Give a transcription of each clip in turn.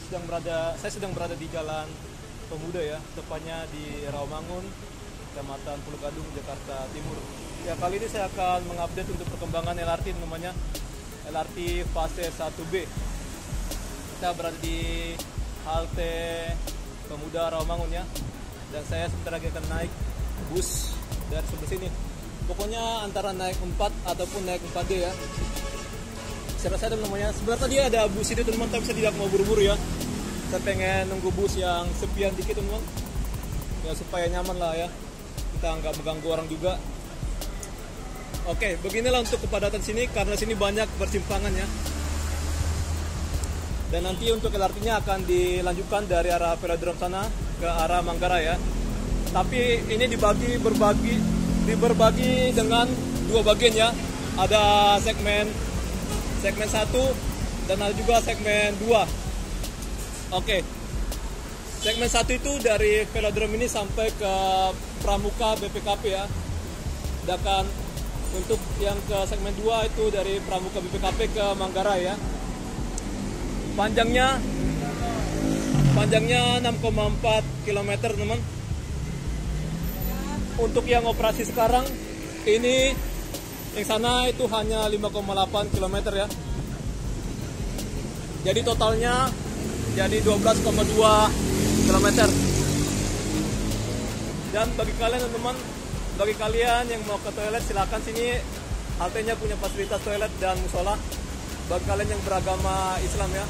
saya sedang berada di Jalan Pemuda ya, tepatnya di Rawamangun, Kecamatan Pulau Gadung, Jakarta Timur. Ya, kali ini saya akan mengupdate untuk perkembangan LRT, namanya LRT fase 1B. Kita berada di halte Pemuda Rawamangun ya, dan saya sebentar lagi akan naik bus dari sebelah sini. Pokoknya antara naik 4 ataupun naik 4D ya. Saya rasa ada namanya. Sebenarnya tadi ada bus itu teman-teman, tapi saya tidak mau buru-buru ya. Saya pengen nunggu bus yang sepian dikit teman-teman, ya supaya nyaman lah ya, kita nggak mengganggu orang juga. Oke, beginilah untuk kepadatan sini, karena sini banyak persimpangan ya. Dan nanti untuk LRT-nya akan dilanjutkan dari arah velodrome sana ke arah Manggarai ya. Tapi ini dibagi dengan dua bagian ya. Ada segmen 1 dan ada juga segmen 2. Oke. Segmen 1 itu dari velodrome ini sampai ke Pramuka BPKP ya. Sedangkan untuk yang ke segmen 2 itu dari Pramuka BPKP ke Manggarai ya. Panjangnya 6,4 km teman. Untuk yang operasi sekarang ini yang sana itu hanya 5,8 km ya. Jadi totalnya jadi 12,2 km. Dan bagi kalian teman-teman, bagi kalian yang mau ke toilet, silakan, sini haltenya punya fasilitas toilet dan musola. Bagi kalian yang beragama Islam ya,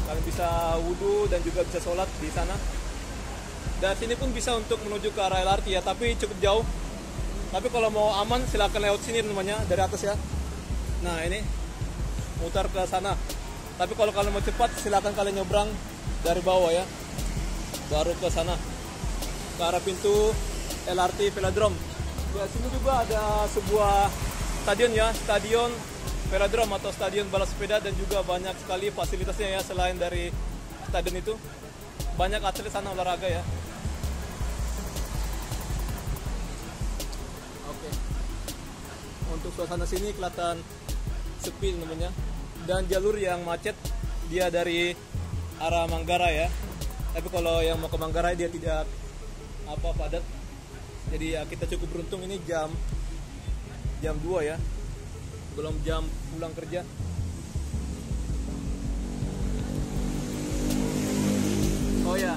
kalian bisa wudhu dan juga bisa sholat di sana. Dan sini pun bisa untuk menuju ke arah LRT ya, tapi cukup jauh. Tapi kalau mau aman silakan lewat sini namanya, dari atas ya. Nah ini mutar ke sana. Tapi kalau kalian mau cepat silakan kalian nyebrang dari bawah ya, baru ke sana, ke arah pintu LRT velodrome. Ya, sini juga ada sebuah stadion ya, stadion velodrome atau stadion balap sepeda, dan juga banyak sekali fasilitasnya ya. Selain dari stadion itu, banyak atlet sana olahraga ya. Oke. Untuk suasana sini kelihatan sepi namanya. Dan jalur yang macet dia dari arah Manggarai ya. Tapi kalau yang mau ke Manggarai dia tidak padat. Jadi ya kita cukup beruntung, ini jam 2 ya. Belum jam pulang kerja. Oh ya.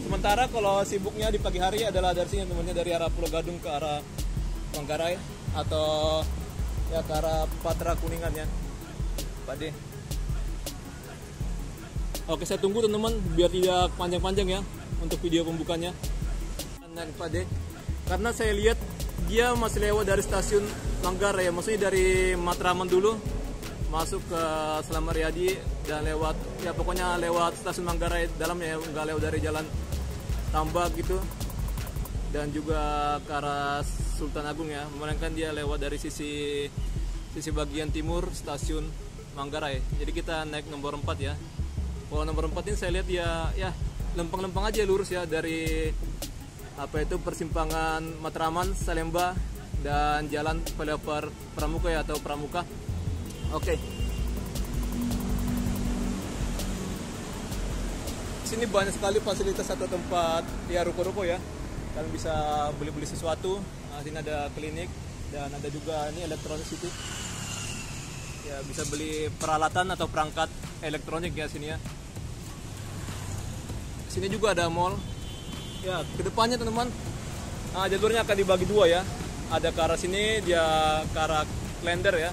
Sementara kalau sibuknya di pagi hari adalah dari sini temannya, dari arah Pulau Gadung ke arah Manggarai atau ya ke arah Patra Kuningan ya. Pak D. Oke, saya tunggu teman-teman biar tidak panjang-panjang ya untuk video pembukanya. Dan Pak D, karena saya lihat dia masih lewat dari stasiun Manggarai ya, maksudnya dari Matraman dulu masuk ke Slamet Riyadi dan lewat ya pokoknya lewat stasiun Manggarai dalamnya ya, nggak lewat dari jalan Tambak gitu, dan juga ke arah Sultan Agung ya, melainkan dia lewat dari sisi bagian timur stasiun Manggarai. Jadi kita naik nomor 4 ya. Kalau nomor 4 ini saya lihat ya lempeng-lempeng aja lurus ya, dari persimpangan Matraman, Salemba, dan jalan flyover Pramuka ya, atau Pramuka. Oke. Sini banyak sekali fasilitas atau tempat ya, ruko-ruko ya. Kalian bisa beli-beli sesuatu. Nah, sini ada klinik dan ada juga ini elektronik situ. Ya, bisa beli peralatan atau perangkat elektronik ya sini ya. Sini juga ada mall. Ya, kedepannya teman-teman, jalurnya akan dibagi dua ya. Ada ke arah sini, dia ke arah Klender ya.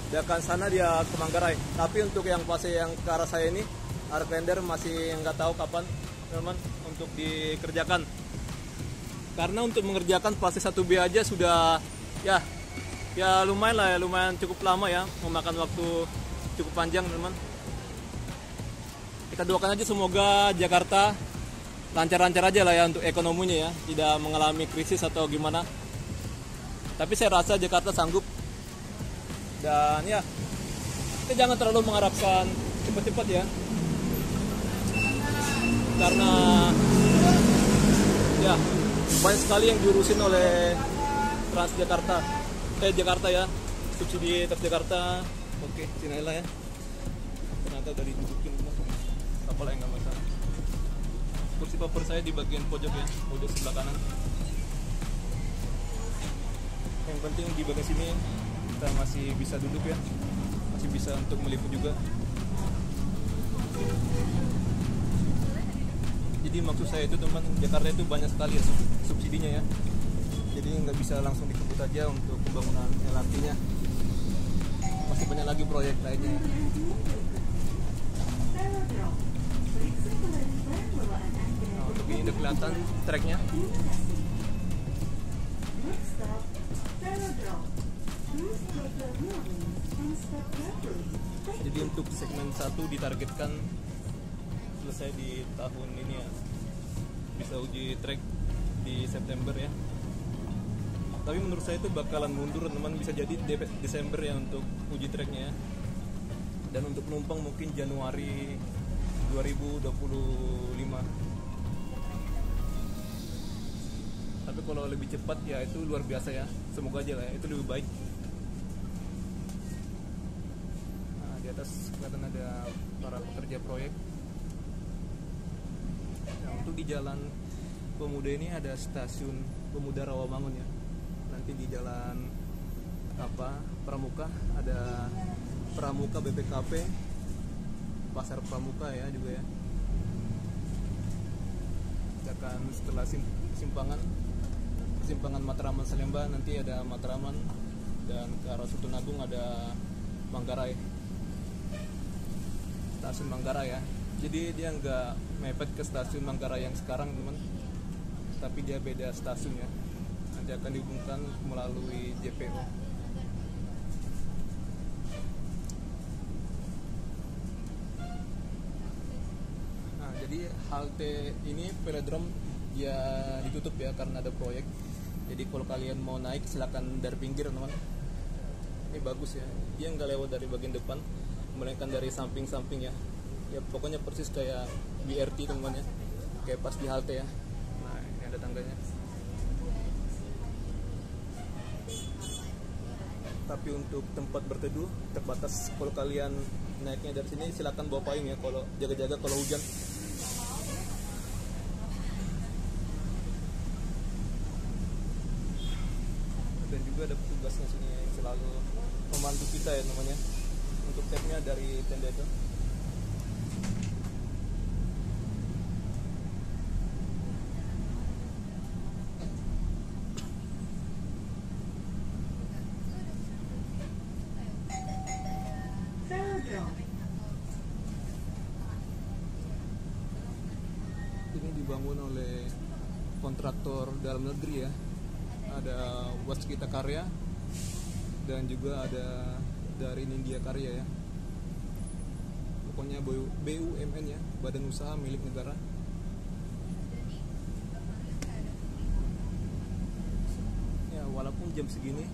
Dia akan sana, dia ke Manggarai. Tapi untuk yang fase yang ke arah saya ini, arah Klender, masih nggak tahu kapan teman-teman untuk dikerjakan. Karena untuk mengerjakan fase 1B aja sudah ya lumayan lah ya, lumayan cukup lama ya, memakan waktu cukup panjang teman-teman. Kita doakan aja semoga Jakarta lancar-lancar aja lah ya untuk ekonominya ya, tidak mengalami krisis atau gimana. Tapi saya rasa Jakarta sanggup. Dan ya, kita jangan terlalu mengharapkan cepat-cepat ya, karena ya banyak sekali yang diurusin oleh Transjakarta. Jakarta ya, subsidi Transjakarta. Oke, sini lah ya. Ternyata dari dudukin. apalah yang nggak masalah. Kursi paper saya di bagian pojok ya, pojok sebelah kanan. Yang penting di bagian sini kita masih bisa duduk ya, masih bisa untuk meliput juga. Jadi maksud saya itu teman, Jakarta itu banyak sekali ya subsidinya ya. Jadi nggak bisa langsung dikebut aja untuk pembangunan LRT-nya. Masih banyak lagi proyek lainnya. Nah, untuk ini udah kelihatan tracknya. Jadi untuk segmen 1 ditargetkan selesai di tahun ini ya, bisa uji track di September ya. Tapi menurut saya itu bakalan mundur teman, bisa jadi Desember ya untuk uji tracknya ya. Dan untuk penumpang mungkin Januari 2025. Tapi kalau lebih cepat ya itu luar biasa ya, semoga aja lah ya, itu lebih baik. Nah, di atas kelihatan ada para pekerja proyek. Nah, untuk di Jalan Pemuda ini ada stasiun Pemuda Rawamangun ya. Nanti di Jalan Pramuka ada Pramuka BPKP, Pasar Pramuka ya juga ya. Sedangkan setelah persimpangan Matraman Salemba nanti ada Matraman, dan ke arah Sutunagung ada Manggarai, stasiun Manggarai ya. Jadi dia nggak mepet ke stasiun Manggarai yang sekarang teman, tapi dia beda stasiun ya. Nanti akan dihubungkan melalui JPO. Nah, jadi halte ini velodrome ya ditutup ya karena ada proyek. Jadi kalau kalian mau naik silakan dari pinggir teman. Ini bagus ya. Dia nggak lewat dari bagian depan, melainkan dari samping-samping ya. Ya pokoknya persis kayak BRT teman ya. Kayak pas di halte ya. Nah, ini ada tangganya. Tapi untuk tempat berteduh terbatas. Kalau kalian naiknya dari sini silakan bawa payung ya, kalau jaga-jaga kalau hujan. Dan juga ada petugasnya sini yang selalu membantu kita ya namanya. Untuk tabnya dari tenda itu. Ini dibangun oleh kontraktor dalam negeri ya. Ada Waskita Karya dan juga ada dari Nindya Karya ya. Pokoknya BUMN ya, badan usaha milik negara. Ya walaupun jam segini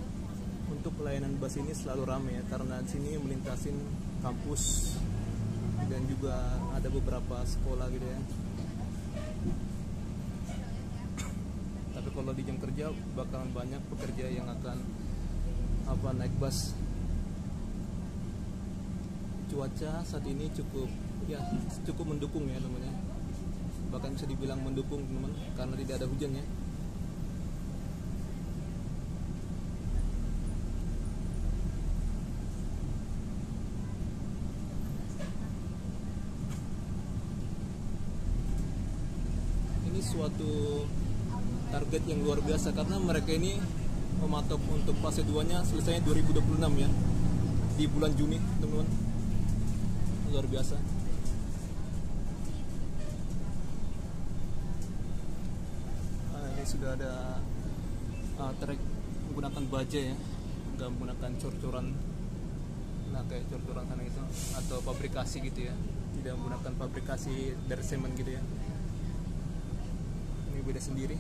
untuk pelayanan bus ini selalu ramai ya, karena di sini melintasin kampus dan juga ada beberapa sekolah gitu ya. Tapi kalau di jam kerja bakalan banyak pekerja yang akan naik bus. Cuaca saat ini cukup mendukung ya namanya. Bahkan bisa dibilang mendukung teman, karena tidak ada hujan ya. Ini suatu target yang luar biasa karena mereka ini mematok untuk fase 2-nya selesainya 2026 ya, di bulan Juni teman-teman. Luar biasa. Ini sudah ada trek menggunakan baja ya, nggak menggunakan cor-coran, nah kayak cor-coran sana gitu, atau pabrikasi gitu ya, tidak menggunakan pabrikasi dari semen gitu ya. Ini beda sendiri.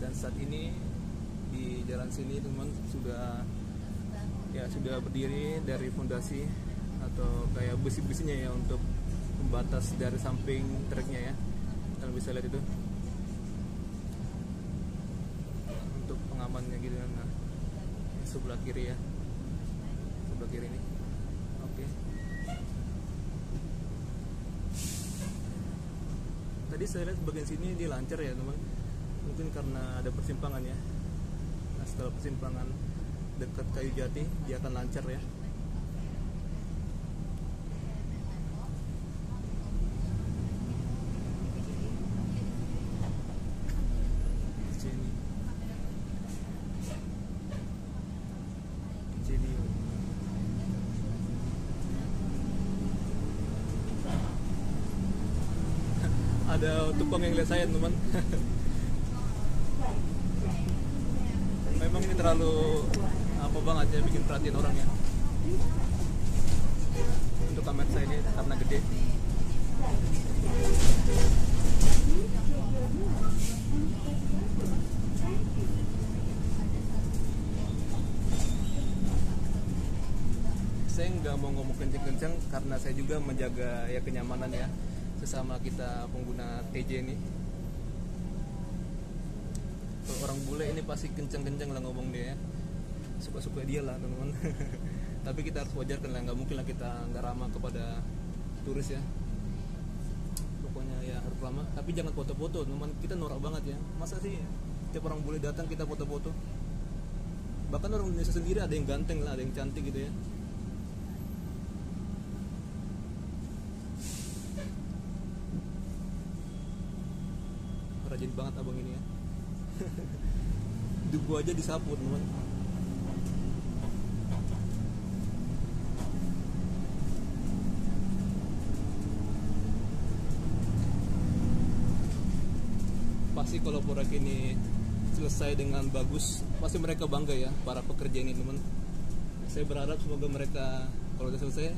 Dan saat ini di jalan sini teman sudah berdiri dari fondasi atau kayak besi-besinya ya untuk membatas dari samping treknya ya. Kalian bisa lihat itu untuk pengamannya gitu. Nah, sebelah kiri ya. kiri ini. Oke. Tadi saya lihat bagian sini dia lancar ya teman, mungkin karena ada persimpangan ya. Nah setelah persimpangan dekat Kayu Jati dia akan lancar ya. Ada tukang yang lihat saya teman. Memang ini terlalu apa banget ya, bikin perhatian orang ya. Untuk kamera saya ini karena gede. Saya nggak mau ngomong kenceng-kenceng karena saya juga menjaga ya kenyamanan ya sesama kita pengguna TJ ini. Kalau orang bule ini pasti kenceng-kenceng lah ngomong dia ya, suka-suka dia lah teman-teman. Tapi kita harus wajarkan lah, nggak mungkin lah kita nggak ramah kepada turis ya. Pokoknya ya harus ramah, tapi jangan foto-foto teman, kita norak banget ya. Masa sih tiap orang bule datang kita foto-foto? Bahkan orang Indonesia sendiri ada yang ganteng lah, ada yang cantik gitu ya. Rajin banget abang ini ya. Dubu aja disapu teman. Pasti kalau proyek ini selesai dengan bagus, pasti mereka bangga ya para pekerja ini teman. Saya berharap semoga mereka kalau udah selesai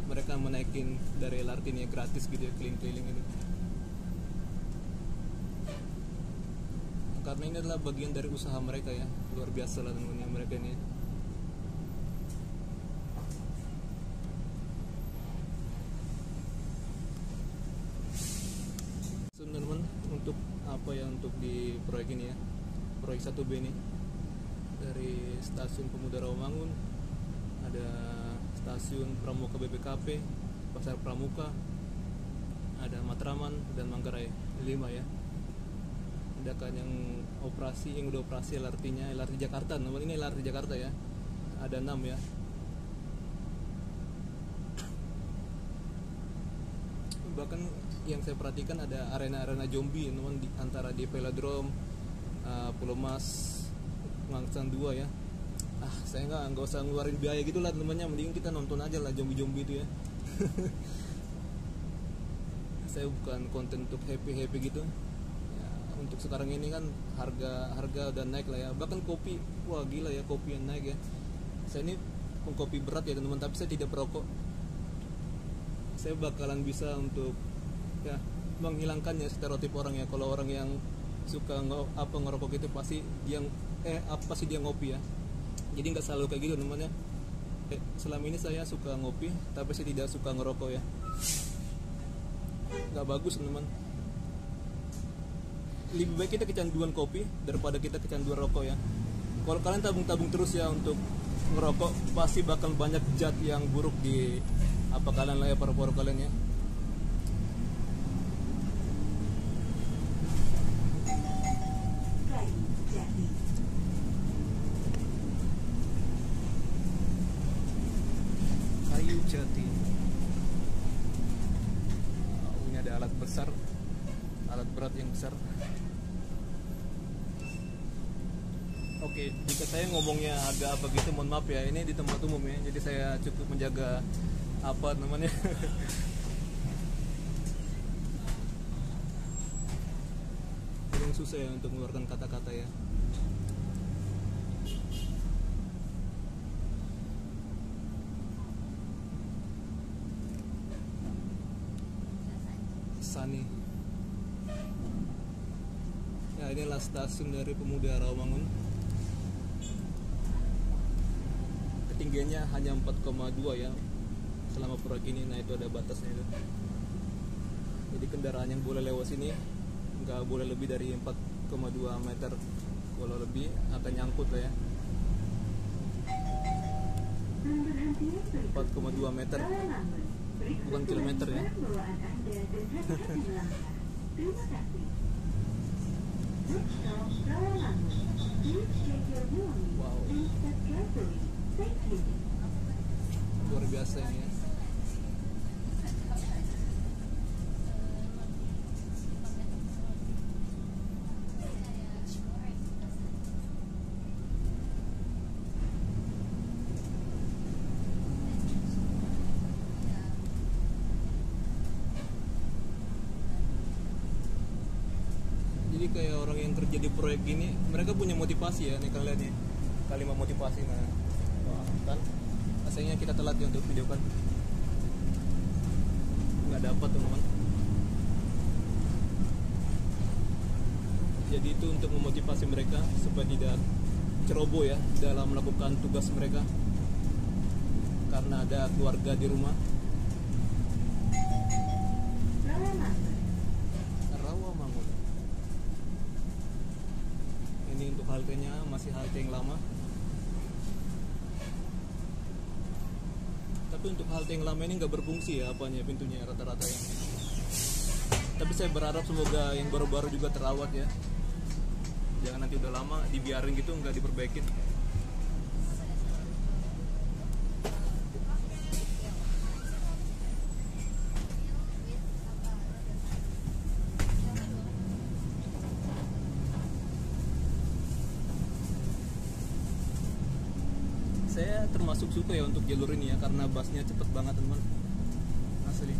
mereka menaikin dari LRT ini gratis gitu ya, keliling-keliling ini. Karena ini adalah bagian dari usaha mereka ya, luar biasa lah teman-teman mereka ini. Teman-teman, untuk apa ya, untuk di proyek ini ya, proyek 1B ini dari stasiun Pemuda Rawamangun, ada stasiun Pramuka BPKP, Pasar Pramuka, ada Matraman dan Manggarai, 5 ya. Kan yang operasi, yang udah operasi LRT-nya, LRT Jakarta, nomor ini LRT Jakarta ya, ada 6 ya. Bahkan yang saya perhatikan ada arena-arena zombie teman, di antara di Velodrome, Pulau Mas, Mangsan 2 ya. Saya nggak usah ngeluarin biaya gitu lah temannya, mending kita nonton aja lah zombie-zombie itu ya. Saya bukan konten untuk happy gitu. Untuk sekarang ini kan harga udah naik lah ya, bahkan kopi, wah gila ya kopi yang naik ya. Saya ini pengkopi berat ya teman-teman, tapi saya tidak perokok. Saya bakalan bisa untuk ya menghilangkan ya stereotip orang ya, kalau orang yang suka ngerokok itu pasti dia pasti dia ngopi ya. Jadi nggak selalu kayak gitu teman-teman ya. Selama ini saya suka ngopi, tapi saya tidak suka ngerokok ya. Nggak bagus teman-teman. Lebih baik kita kecanduan kopi daripada kita kecanduan rokok ya. Kalau kalian tabung-tabung terus ya untuk ngerokok, pasti bakal banyak zat yang buruk di kalian lah ya, paru-paru kalian ya. Kayu Jati. Ini ada alat besar, alat berat yang besar. Oke, jika saya ngomongnya agak apa gitu, mohon maaf ya, ini di tempat umum ya, jadi saya cukup menjaga apa namanya. Kadang susah ya untuk mengeluarkan kata-kata ya. Sani. Ya, inilah stasiun dari Pemuda Rawamangun. Ketinggiannya hanya 4,2 ya selama proyek ini. Nah itu ada batasnya itu. Jadi kendaraan yang boleh lewat sini nggak boleh lebih dari 4,2 meter. Kalau lebih akan nyangkut lah ya. 4,2 meter, bukan kilometer ya. Wow, luar biasa ini ya. Jadi kayak orang yang kerja di proyek gini, mereka punya motivasi ya, nih kalian lihat nih kalimat motivasi. Nah, wah, kan aslinya kita telat ya untuk video kan, nggak dapat teman-teman. Jadi itu untuk memotivasi mereka supaya tidak ceroboh ya dalam melakukan tugas mereka, karena ada keluarga di rumah. Rawamangun. Ini untuk haltenya masih halte yang lama. Tapi untuk halte yang lama ini nggak berfungsi ya apanya, pintunya rata-rata ya. Tapi saya berharap semoga yang baru-baru juga terawat ya. Jangan nanti udah lama dibiarin gitu nggak diperbaikin. Saya termasuk suka ya untuk jalur ini ya, karena busnya cepet banget teman, asli.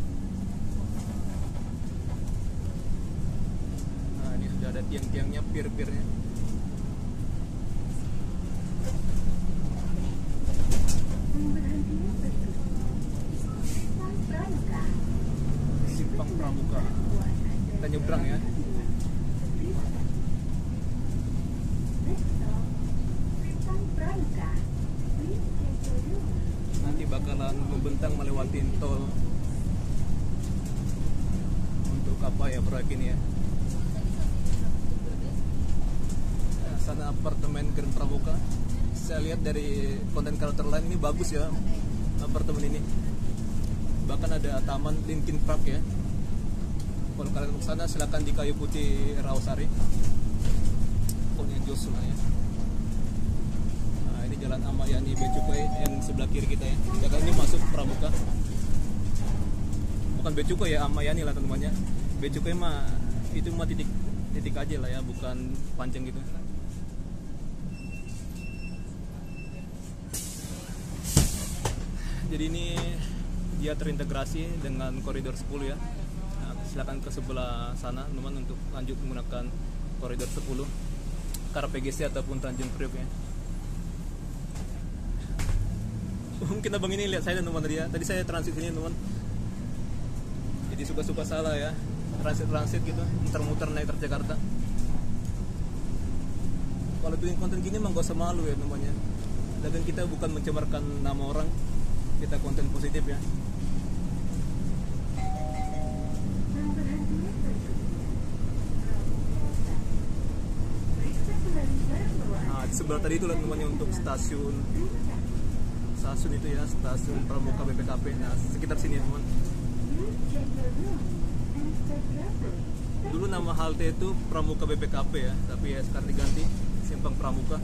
Nah ini sudah ada tiang-tiangnya, pir-pirnya. Simpang Pramuka, kita nyebrang ya. Nanti bakalan membentang melewati tol untuk apa ya proyek ini ya. Nah, sana apartemen Grand Pramuka. Saya lihat dari konten kreator lain ini bagus ya apartemen ini. Bahkan ada taman Linkin Park ya. Kalau kalian ke sana silakan di Kayu Putih Rawasari. Pokoknya jos lah ya. Ini Jalan Amayani Becukai yang sebelah kiri kita ya. Jalan ini masuk Pramuka. Bukan Becukai ya, Amayani lah teman-temannya. Becukai mah itu mah titik aja lah ya, bukan panjang gitu. Jadi ini dia terintegrasi dengan koridor 10 ya. Nah, silakan ke sebelah sana teman-teman untuk lanjut menggunakan koridor 10 ke arah PGC ataupun Tanjung Priok ya. Mungkin abang ini lihat saya teman-teman tadi ya. Tadi saya transit sini teman. Jadi suka-suka salah ya. Transit gitu, muter-muter naik Transjakarta. Kalau bikin konten gini emang gak usah malu ya namanya. Dan kita bukan mencemarkan nama orang. Kita konten positif ya. Nah, di sebelah tadi itu namanya untuk stasiun itu ya, stasiun Pramuka BPKP. Nah, sekitar sini teman. Dulu nama halte itu Pramuka BPKP ya, tapi ya sekarang diganti Simpang Pramuka.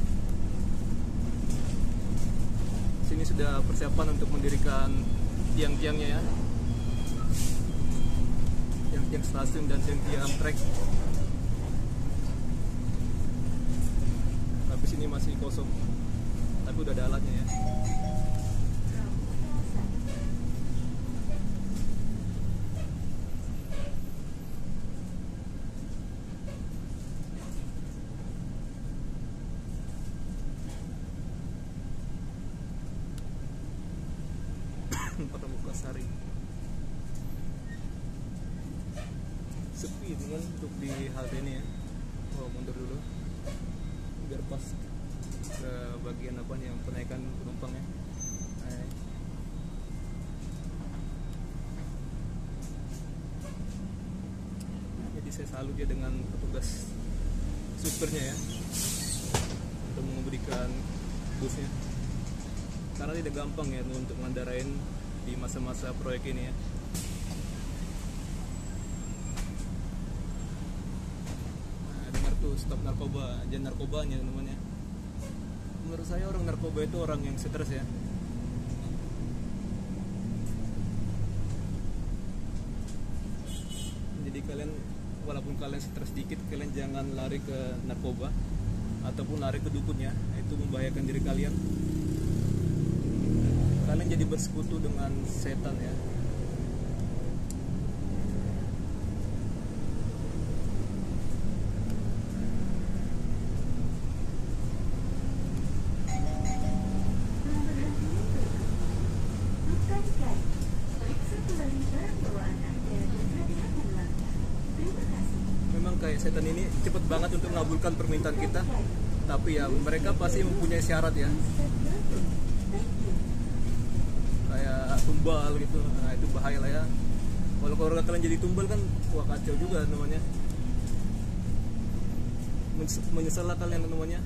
Sini sudah persiapan untuk mendirikan tiang-tiangnya ya, tiang-tiang stasiun dan tiang-tiang trek. Tapi sini masih kosong, tapi udah ada alatnya ya. Pramuka Sari sepi dengan untuk di halte ini ya. Oh, mundur dulu biar pas ke bagian apa nih yang penaikan penumpang ya. Jadi saya salut ya dengan petugas supirnya ya untuk memberikan busnya. karena tidak gampang ya untuk ngendarain di masa-masa proyek ini ya. Nah, dengar tuh stop narkoba, jangan narkobanya teman-teman ya. Menurut saya orang narkoba itu orang yang stres ya. Jadi kalian walaupun kalian stres sedikit, kalian jangan lari ke narkoba ataupun lari ke dukun ya. Itu membahayakan diri kalian. Kalian jadi bersekutu dengan setan ya. Memang kayak setan ini cepet banget untuk mengabulkan permintaan kita, tapi ya mereka pasti mempunyai syarat ya, kayak tumbal gitu. Nah itu bahaya lah ya. Kalau orang kalian jadi tumbal kan wah kacau juga namanya. Menyesal lah kalian namanya.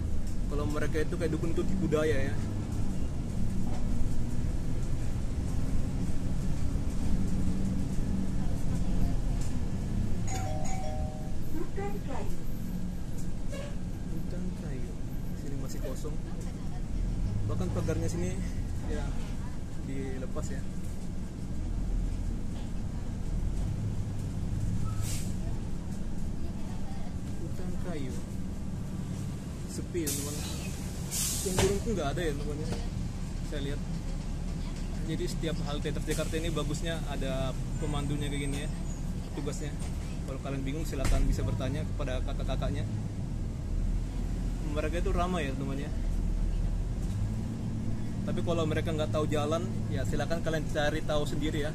Kalau mereka itu kayak dukun itu tipu daya ya. Hutan kayu. Sini masih kosong. Bahkan pagarnya sini ya dilepas ya. Hutan kayu. Sepi ya teman. Yang burung pun nggak ada ya teman-teman. Saya lihat. Jadi setiap halte Transjakarta ini bagusnya ada pemandunya kayak gini ya. Tugasnya. Kalau kalian bingung silakan bisa bertanya kepada kakak-kakaknya. Mereka itu ramai ya teman-teman ya. Tapi kalau mereka nggak tahu jalan, ya silakan kalian cari tahu sendiri ya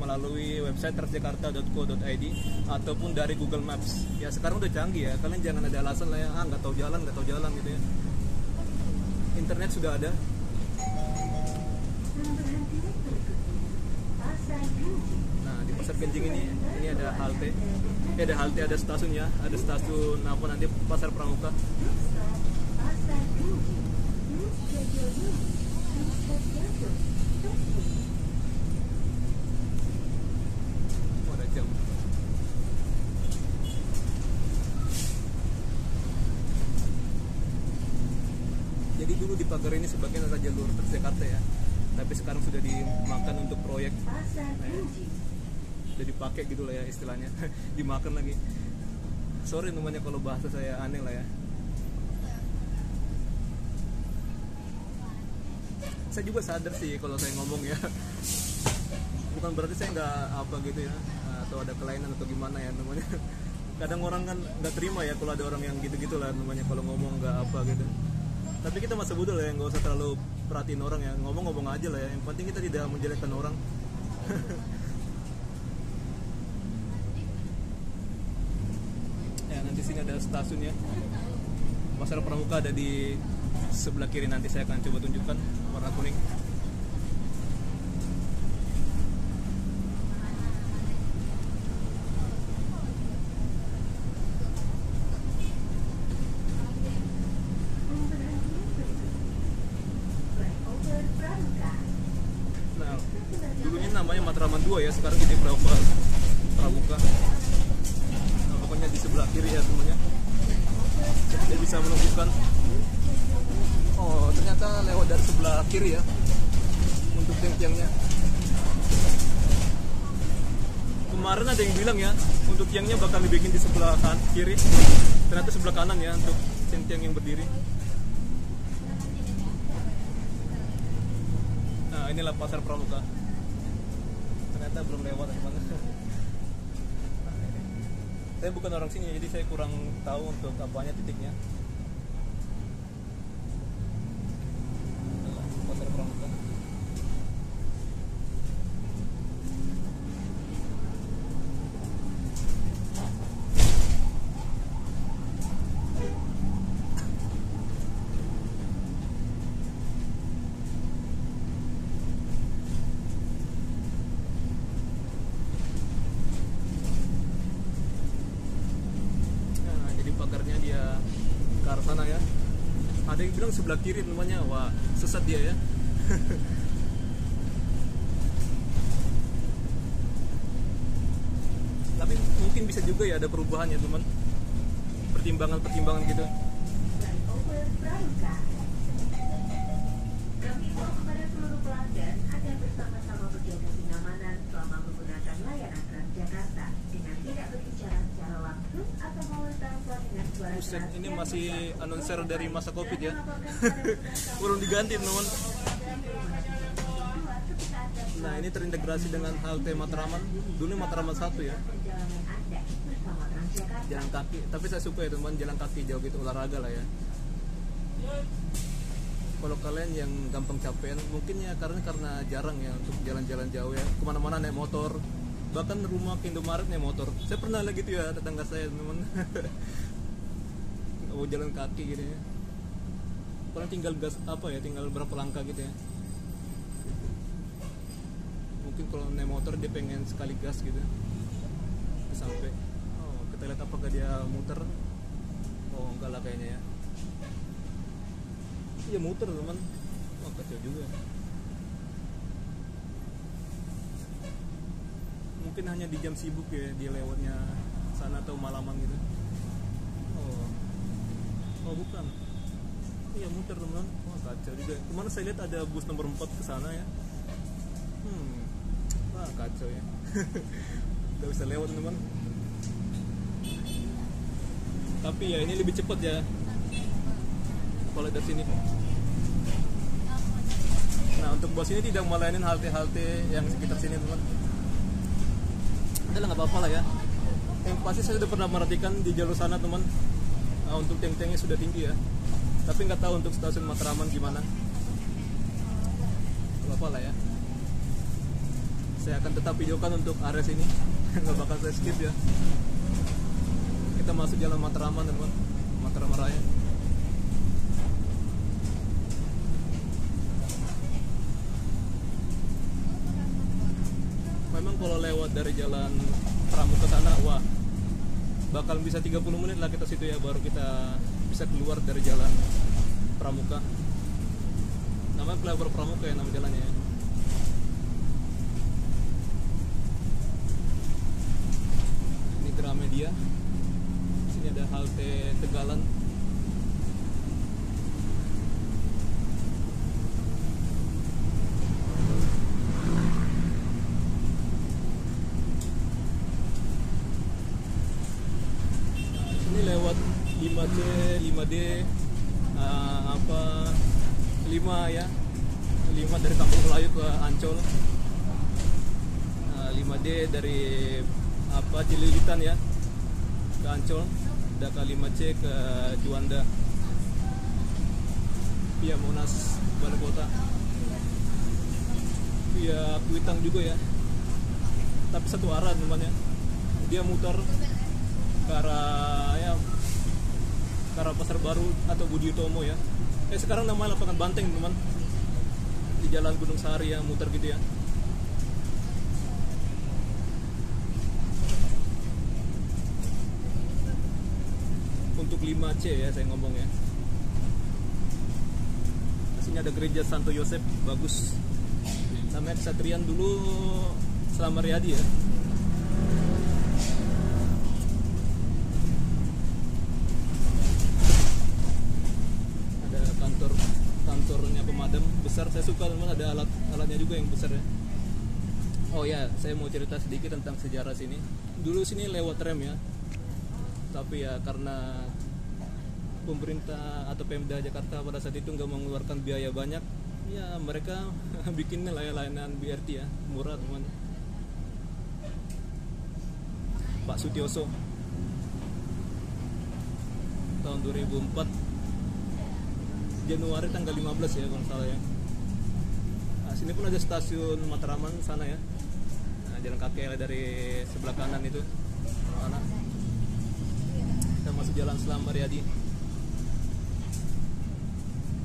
melalui website transjakarta.co.id ataupun dari Google Maps. Ya sekarang udah canggih ya, kalian jangan ada alasan lah ya, nggak tahu jalan gitu ya. Internet sudah ada. Nah di Pasar Genjing ini ada halte, ada stasiunnya, ada stasiun apa nanti Pasar Pramuka. Oh, ada jam. Jadi dulu di pagar ini sebagian adalah jalur Transjakarta ya, tapi sekarang sudah dimakan untuk proyek. Nah, sudah dipakai gitu lah ya istilahnya. Dimakan lagi. Sorry namanya kalau bahasa saya aneh lah ya. Saya juga sadar sih kalau saya ngomong ya, bukan berarti saya nggak apa gitu ya, atau ada kelainan atau gimana ya namanya. Kadang orang kan nggak terima ya kalau ada orang yang gitu-gitu lah namanya, kalau ngomong nggak apa gitu. Tapi kita masa bodoh lah ya, nggak usah terlalu perhatiin orang ya, ngomong aja lah ya, yang penting kita tidak menjelekkan orang. Ya nanti sini ada stasiunnya, Pasar Pramuka ada di sebelah kiri, nanti saya akan coba tunjukkan warna kuning. Nah, dulunya namanya Matraman 2 ya, sekarang jadi Pramuka. Nah, pokoknya di sebelah kiri ya semuanya. Dia bisa menunjukkan. Oh, ternyata lewat dari sebelah kiri ya untuk tiang-tiangnya. Kemarin ada yang bilang ya untuk tiangnya bakal dibikin di sebelah kiri, ternyata sebelah kanan ya untuk tiang-tiang yang berdiri. Nah inilah Pasar Pramuka. Ternyata belum lewat teman. Saya bukan orang sini jadi saya kurang tahu untuk apanya titiknya. Pasar Pramuka. Nah, jadi pagarnya dia ke arah sana ya. Ada yang bilang sebelah kiri namanya, wah sesat dia ya. Tapi mungkin bisa juga ya ada perubahan ya teman, pertimbangan gitu. Flyover Pramuka. Kami mau kepada seluruh pelanggan agar bersama-sama menjaga kenyamanan selama menggunakan layanan Transjakarta dengan tidak berbicara secara langsung atau mewartakan dengan suara Buset, keras ini dan masih mengganggu. announcer dari masa Covid ya. Dan melaporkan kepada Belum diganti teman. ketika Anda Nah ini terintegrasi dengan halte Matraman. Dulu Matraman 1 ya, perjalanan Anda bersama Transjakarta. jalan kaki. Tapi saya suka ya teman, jalan kaki jauh gitu, olahraga lah ya. Kalau kalian yang gampang capean, mungkin ya karena jarang ya untuk jalan-jalan jauh ya, kemana-mana naik motor, bahkan rumah ke Indomaret naik motor. Saya pernah lagi gitu ya, tetangga saya teman mau jalan kaki gitu ya, paling tinggal gas apa ya, tinggal berapa langkah gitu ya. Mungkin kalau naik motor dia pengen sekali gas gitu sampai. Oh, kita lihat apakah dia muter. Oh enggak lah kayaknya ya. Iya muter teman. Wah kacau juga. Mungkin hanya di jam sibuk ya dia lewatnya sana atau malaman gitu. Oh bukan. Iya muter teman. Wah kacau juga. Kemana saya lihat ada bus nomor 4 ke sana ya. Wah kacau ya. Gak bisa lewat teman. Tapi ya ini lebih cepat ya kalau dari sini. Nah untuk bus ini tidak melayanin halte-halte yang sekitar sini teman. Udah lah nggak apa-apa lah ya. Yang pasti saya sudah pernah merhatikan di jalur sana teman. Untuk tank-tanknya sudah tinggi ya. Tapi nggak tahu untuk stasiun Matraman gimana. Nggak apa-apa lah ya. Saya akan tetap videokan untuk area sini. Nggak bakal saya skip ya. Kita masuk jalan Matraman teman, Matraman Raya. Memang kalau lewat dari jalan Pramuka sana, wah bakal bisa 30 menit lah kita situ ya, baru kita bisa keluar dari jalan Pramuka. Namanya Flyover Pramuka ya nama jalannya ya. Ini Gramedia. Sini ada halte Tegalan. Ini lewat 5C, 5D, 5 ya, 5 dari Kampung Melayu ke Ancol, 5D dari Cililitan ya ke Ancol, ada ke 5C ke Juanda via Monas Balai Kota, via Kuitang juga ya, tapi satu arah teman ya, dia muter ke arah Pasar Baru atau Budi Utomo ya. Sekarang namanya lapangan Banteng teman, di Jalan Gunung Sahari ya, muter gitu ya. Untuk 5C ya saya ngomong ya. Sini ada gereja Santo Yosef, bagus. Namanya Kesatrian dulu Selamat Riyadi ya. Kantornya pemadam besar, saya suka teman, ada alatnya juga yang besar ya. Oh ya, saya mau cerita sedikit tentang sejarah sini. Dulu sini lewat rem ya, tapi ya karena pemerintah atau Pemda Jakarta pada saat itu nggak mengeluarkan biaya banyak, ya mereka bikin layanan BRT ya, murah teman. Pak Sutioso tahun 2004 Januari tanggal 15 ya kalau salah ya. Nah, sini pun ada stasiun Matraman sana ya. Nah, jalan kaki dari sebelah kanan itu. Mana? Kita masuk jalan Selamat Riyadi.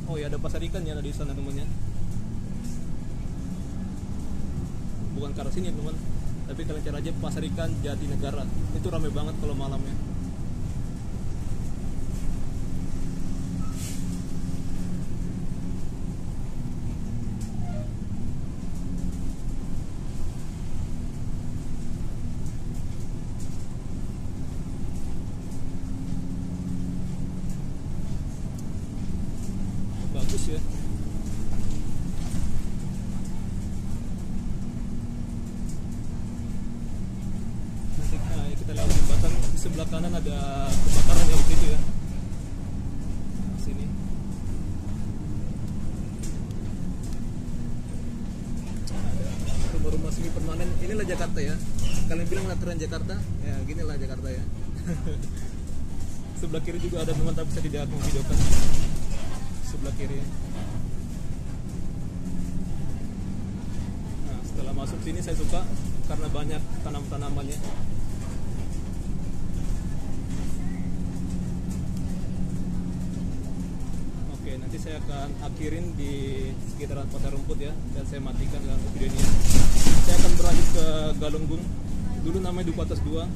Oh ya ada pasar ikan ya di sana temannya. Bukan ke arah sini teman, tapi kalian cari aja pasar ikan Jatinegara. Itu ramai banget kalau malamnya. sebelah kanan ada kebakaran yang waktu itu ya. Sini. Ada rumah-rumah semi permanen. Inilah Jakarta ya. Kalian bilang lataran Jakarta, ya ginilah Jakarta ya. Sebelah kiri juga ada teman tapi bisa tidak aku videokan. Sebelah kiri. Nah, setelah masuk sini saya suka karena banyak tanam-tanamannya. Oke, nanti saya akan akhirin di sekitaran Pasar Rumput ya, dan saya matikan dengan video ini. Saya akan berlanjut ke Galunggung. Dulu namanya Duku Atas 2.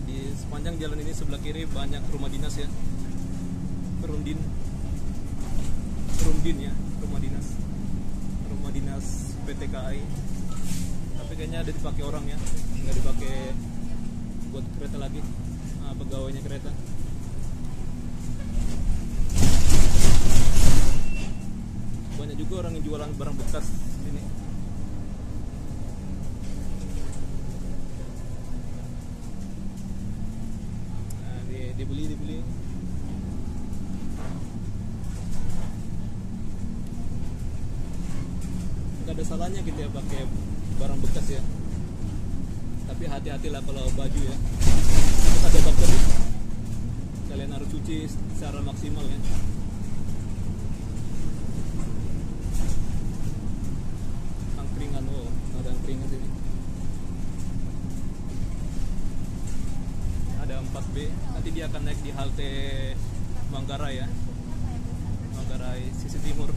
Di sepanjang jalan ini sebelah kiri banyak rumah dinas ya. Perundin ya, rumah dinas PT KAI. Tapi kayaknya ada dipakai orang ya, nggak dipakai buat kereta lagi. Nah, pegawainya kereta. Banyak juga orang yang jualan barang bekas ini. Nah, dibeli. Nggak ada salahnya gitu ya pakai barang bekas ya. Tapi hati-hatilah kalau baju ya. Terus ada bakteri. Kalian harus cuci secara maksimal ya. Angkringan, oh, ada angkringan sini. Ada 4B. Nanti dia akan naik di halte Manggarai ya. Manggarai sisi timur.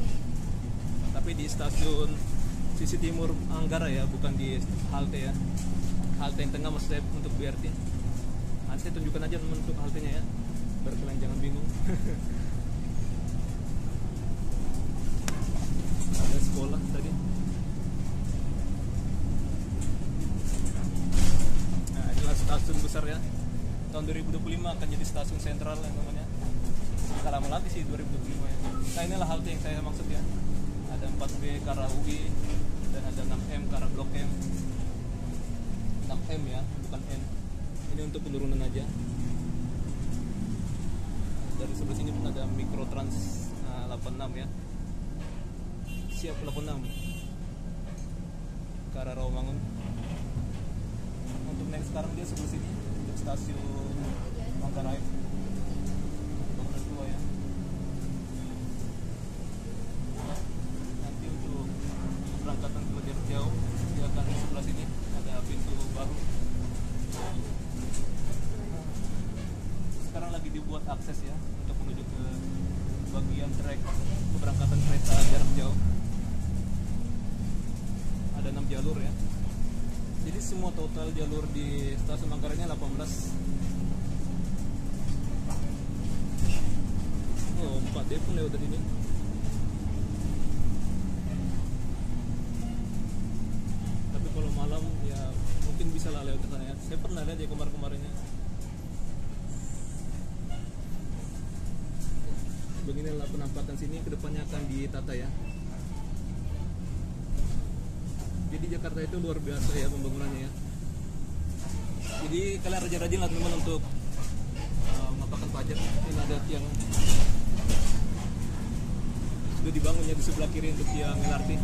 Tapi di stasiun sisi timur Manggarai ya, bukan di halte ya. Halte yang tengah maksud saya untuk BRT. Nanti saya tunjukkan aja untuk haltenya ya, biar kalian jangan bingung. Ada sekolah tadi. Nah, inilah stasiun besar ya. Tahun 2025 akan jadi stasiun sentral yang namanya. Nggak lama lagi sih 2025 ya. Nah, inilah halte yang saya maksud ya. Ada 4B ke arah UI dan ada 6M ke arah Blok M. 6M ya, bukan N. Ini untuk penurunan aja. Dari sebelah sini pun ada Mikrotrans 86 ya. Siap 86 ke arah Rawamangun. Untuk naik sekarang dia sebelah sini untuk stasiun Manggarai. Bangunan 2 ya. Nanti untuk keberangkatan ke jarak jauh dia akan di sebelah sini ada pintu baru. Sekarang lagi dibuat akses ya untuk menuju ke bagian trek keberangkatan kereta jarak jauh. Ada 6 jalur ya. Jadi semua total jalur di stasiun Manggarainya 18. Oh, 4D pun lewat dari ini. Tapi kalau malam ya mungkin bisa lah lewat ke sana ya. Saya pernah lihat ya kemarin-kemarinnya. Beginilah penampakan sini, kedepannya akan ditata ya. Jadi Jakarta itu luar biasa ya pembangunannya ya. Jadi kalian rajin-rajin lah teman-teman untuk melaporkan pajak. Ini ada tiang sudah dibangunnya di sebelah kiri untuk tiang LRT.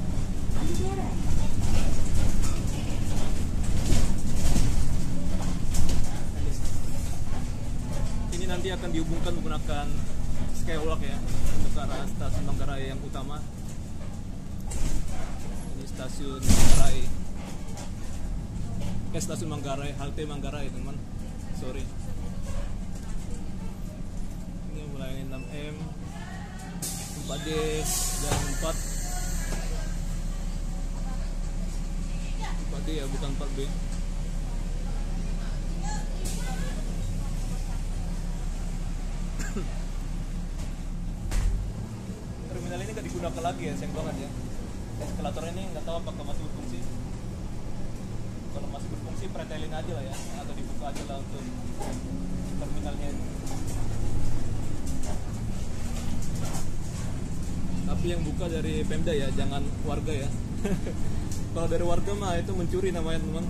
Ini nanti akan dihubungkan menggunakan skywalk ya untuk ke arah stasiun Manggarai yang utama. Stasiun Manggarai, stasiun Manggarai, halte Manggarai teman, sorry. Ini mulai 6M, 4D dan 4D ya, bukan 4B. Terminal ini nggak digunakan lagi ya, sayang banget ya. Eskalator ini nggak tahu apakah masih berfungsi. Kalau masih berfungsi, pretelin aja lah ya, atau dibuka aja lah untuk terminalnya. Tapi yang buka dari Pemda ya, jangan warga ya. Kalau dari warga mah itu mencuri namanya teman.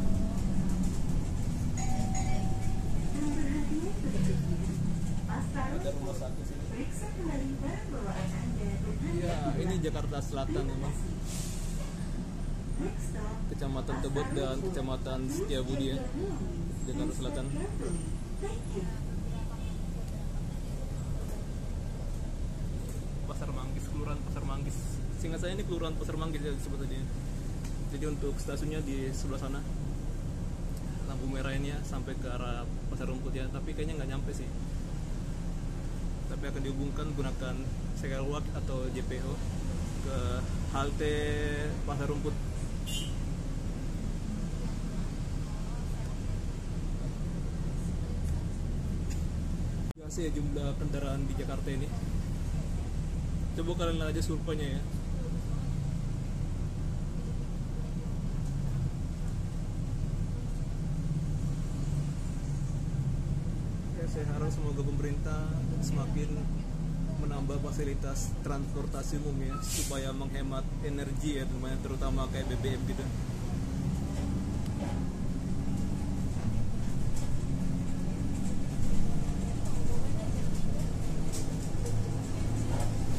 Ada rumah sakit sini. Periksa kembali barang bawaan Anda dan Iya, ini Jakarta Selatan memang. Next stop, Kecamatan Tebet dan Kecamatan Setiabudi ya, Jakarta Selatan. Thank you. Pasar Manggis, Kelurahan Pasar Manggis. Seingat saya ini Kelurahan Pasar Manggis ya disebut tadi. Jadi untuk stasiunnya di sebelah sana. Lampu merah ini ya sampai ke arah Pasar Rumput ya, tapi kayaknya nggak nyampe sih. Tapi akan dihubungkan gunakan Sekarwak atau JPO ke halte Pasar Rumput. Biasa ya jumlah kendaraan di Jakarta ini. Coba kalian lihat aja surveinya ya. Ya, saya harap semoga pemerintah semakin menambah fasilitas transportasi umum ya, supaya menghemat energi ya, terutama kayak BBM gitu.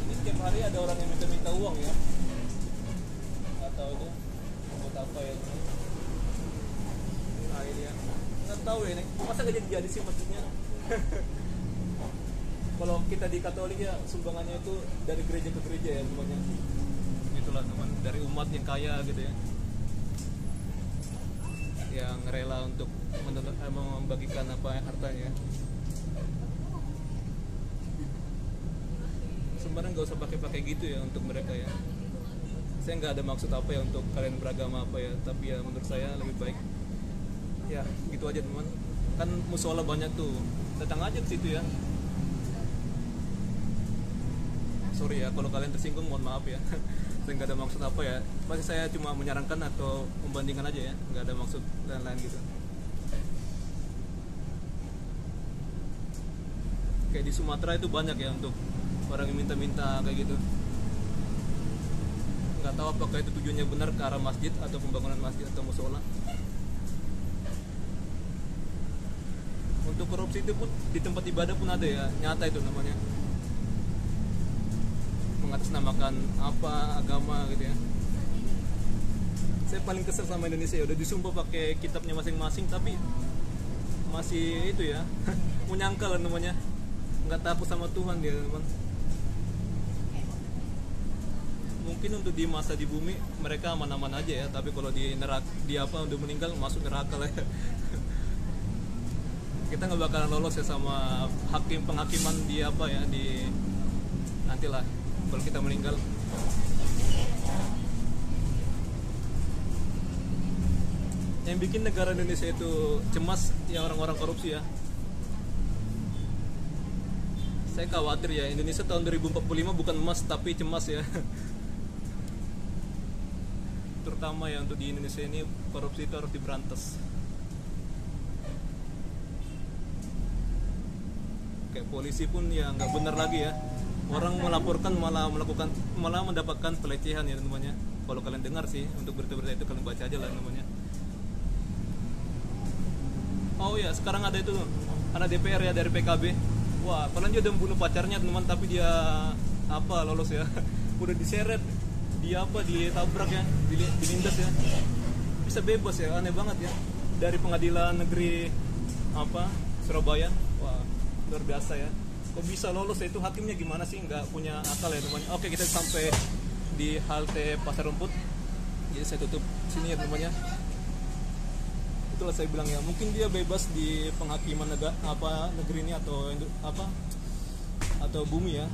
Ini setiap hari ada orang yang minta uang ya, nggak tahu itu buat apa ya. Nah ini ya, nggak tahu ya, ini masa nggak jadi sih maksudnya. Kalau kita di Katolik ya sumbangannya itu dari gereja ke gereja ya semuanya. Itulah teman, dari umat yang kaya gitu ya, yang rela untuk membagikan apa hartanya. Sebenarnya nggak usah pakai gitu ya untuk mereka ya. Saya nggak ada maksud apa ya untuk kalian beragama apa ya, tapi ya menurut saya lebih baik ya gitu aja teman. Kan musola banyak tuh, datang aja ke situ ya. Sorry ya kalau kalian tersinggung, mohon maaf ya. Saya nggak ada maksud apa ya, pasti saya cuma menyarankan atau membandingkan aja ya, nggak ada maksud lain-lain gitu. Kayak di Sumatera itu banyak ya untuk orang yang minta-minta kayak gitu. Nggak tahu apakah itu tujuannya benar ke arah masjid atau pembangunan masjid atau musola. Untuk korupsi itu pun di tempat ibadah pun ada ya, nyata itu namanya. Mengatasnamakan apa agama gitu ya. Saya paling kesel sama Indonesia ya, udah disumpah pakai kitabnya masing-masing tapi masih itu ya menyangkal namanya, nggak takut sama Tuhan dia teman. Mungkin untuk di masa di bumi mereka aman-aman aja ya, tapi kalau di neraka, di apa udah meninggal masuk neraka lah ya. Kita nggak bakalan lolos ya sama penghakiman di apa ya, di nantilah kalau kita meninggal. Yang bikin negara Indonesia itu cemas ya orang-orang korupsi ya. Saya khawatir ya, Indonesia tahun 2045 bukan emas tapi cemas ya. Terutama ya untuk di Indonesia ini korupsi itu harus diberantas. Kayak polisi pun ya nggak benar lagi ya. Orang melaporkan malah mendapatkan pelecehan ya namanya. Kalau kalian dengar sih untuk berita-berita itu kalian baca aja lah namanya. Oh ya sekarang ada itu anak DPR ya dari PKB. Wah kalian juga udah membunuh pacarnya teman, tapi dia apa lolos ya. Udah diseret, dia apa ditabrak ya, dilindas ya. Bisa bebas ya, aneh banget ya. Dari pengadilan negeri apa Surabaya. Wah luar biasa ya. Kok bisa lolos ya, itu hakimnya gimana sih, nggak punya akal ya teman. Oke kita sampai di halte Pasar Rumput, jadi saya tutup sini ya temannya. Itulah saya bilang ya, mungkin dia bebas di penghakiman negeri ini atau bumi ya,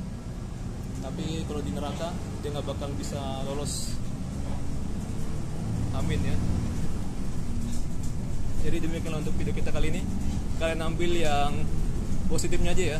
tapi kalau di neraka dia nggak bakal bisa lolos. Amin ya. Jadi demikianlah untuk video kita kali ini. Kalian ambil yang positifnya aja ya.